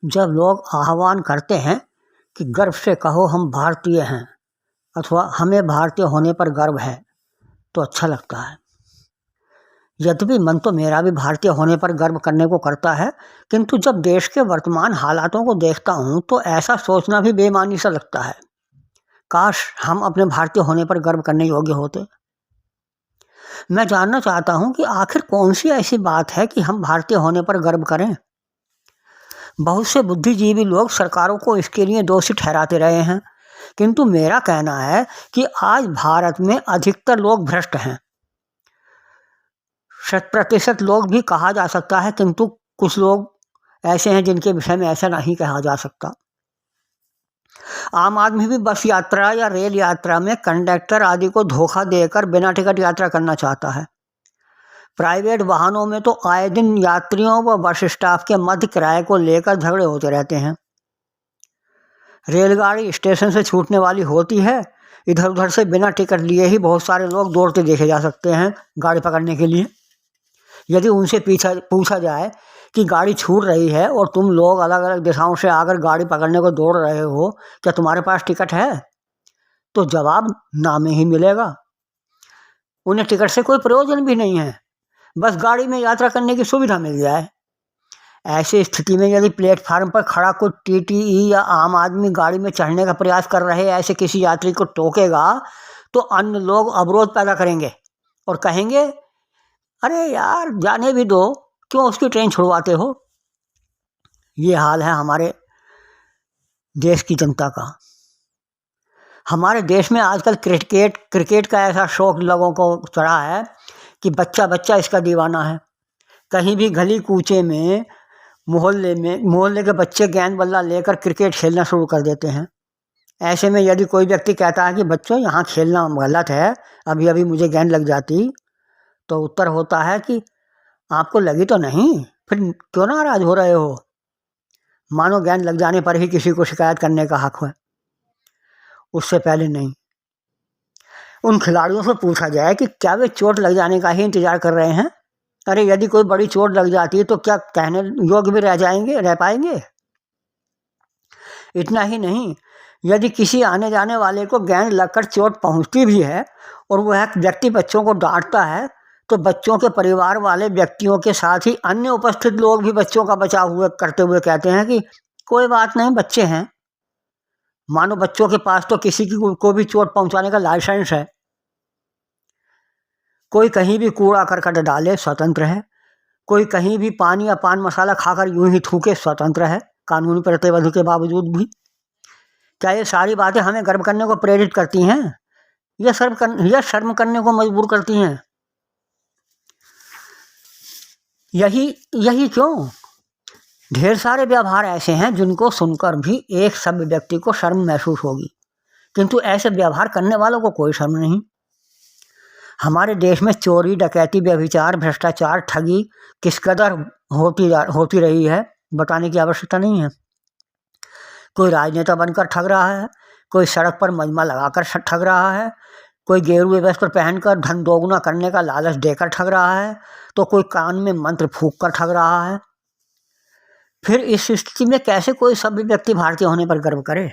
जब लोग आह्वान करते हैं कि गर्व से कहो हम भारतीय हैं अथवा हमें भारतीय होने पर गर्व है तो अच्छा लगता है। यद्यपि मन तो मेरा भी भारतीय होने पर गर्व करने को करता है, किंतु जब देश के वर्तमान हालातों को देखता हूँ तो ऐसा सोचना भी बेईमानी सा लगता है। काश हम अपने भारतीय होने पर गर्व करने योग्य होते। मैं जानना चाहता हूँ कि आखिर कौन सी ऐसी बात है कि हम भारतीय होने पर गर्व करें। बहुत से बुद्धिजीवी लोग सरकारों को इसके लिए दोषी ठहराते रहे हैं, किंतु मेरा कहना है कि आज भारत में अधिकतर लोग भ्रष्ट हैं। 100% लोग भी कहा जा सकता है, किंतु कुछ लोग ऐसे हैं जिनके विषय में ऐसा नहीं कहा जा सकता। आम आदमी भी बस यात्रा या रेल यात्रा में कंडक्टर आदि को धोखा देकर बिना टिकट यात्रा करना चाहता है। प्राइवेट वाहनों में तो आए दिन यात्रियों व बस स्टाफ के मध्य किराए को लेकर झगड़े होते रहते हैं। रेलगाड़ी स्टेशन से छूटने वाली होती है, इधर उधर से बिना टिकट लिए ही बहुत सारे लोग दौड़ते देखे जा सकते हैं गाड़ी पकड़ने के लिए। यदि उनसे पूछा जाए कि गाड़ी छूट रही है और तुम लोग अलग अलग दिशाओं से आकर गाड़ी पकड़ने को दौड़ रहे हो, क्या तुम्हारे पास टिकट है, तो जवाब ना में ही मिलेगा। उन्हें टिकट से कोई प्रयोजन भी नहीं है, बस गाड़ी में यात्रा करने की सुविधा मिल जाए। ऐसी स्थिति में यदि प्लेटफार्म पर खड़ा कोई टीटीई या आम आदमी गाड़ी में चढ़ने का प्रयास कर रहे ऐसे किसी यात्री को टोकेगा तो अन्य लोग अवरोध पैदा करेंगे और कहेंगे, अरे यार जाने भी दो, क्यों उसकी ट्रेन छुड़वाते हो। ये हाल है हमारे देश की जनता का। हमारे देश में आजकल क्रिकेट का ऐसा शौक लोगों को चढ़ा है कि बच्चा बच्चा इसका दीवाना है। कहीं भी गली कूचे में मोहल्ले के बच्चे गेंद बल्ला लेकर क्रिकेट खेलना शुरू कर देते हैं। ऐसे में यदि कोई व्यक्ति कहता है कि बच्चों यहाँ खेलना गलत है, अभी अभी मुझे गेंद लग जाती, तो उत्तर होता है कि आपको लगी तो नहीं, फिर क्यों नाराज हो रहे हो। मानो गेंद लग जाने पर ही किसी को शिकायत करने का हक है, उससे पहले नहीं। उन खिलाड़ियों से पूछा जाए कि क्या वे चोट लग जाने का ही इंतजार कर रहे हैं। अरे यदि कोई बड़ी चोट लग जाती है तो क्या कहने योग्य भी रह पाएंगे। इतना ही नहीं, यदि किसी आने जाने वाले को गेंद लगकर चोट पहुंचती भी है और वह व्यक्ति बच्चों को डांटता है तो बच्चों के परिवार वाले व्यक्तियों के साथ ही अन्य उपस्थित लोग भी बच्चों का बचाव करते हुए कहते हैं कि कोई बात नहीं, बच्चे हैं। मानो बच्चों के पास तो किसी को भी चोट पहुंचाने का लाइसेंस है। कोई कहीं भी कूड़ा करकट डाले, स्वतंत्र है। कोई कहीं भी पानी या पान मसाला खाकर यूं ही थूके, स्वतंत्र है कानूनी प्रतिबंध के बावजूद भी। क्या ये सारी बातें हमें गर्व करने को प्रेरित करती हैं या शर्म करने को मजबूर करती हैं? यही क्यों? ढेर सारे व्यवहार ऐसे हैं जिनको सुनकर भी एक सभ्य व्यक्ति को शर्म महसूस होगी, किंतु ऐसे व्यवहार करने वालों को कोई शर्म नहीं। हमारे देश में चोरी, डकैती, व्यभिचार, भ्रष्टाचार, ठगी किस कदर होती रही है बताने की आवश्यकता नहीं है। कोई राजनेता बनकर ठग रहा है, कोई सड़क पर मजमा लगाकर ठग रहा है, कोई गेरुए वस्त्र पहनकर धन दोगुना करने का लालच देकर ठग रहा है, तो कोई कान में मंत्र फूंक कर ठग रहा है। फिर इस स्थिति में कैसे कोई सभ्य व्यक्ति भारतीय होने पर गर्व करे?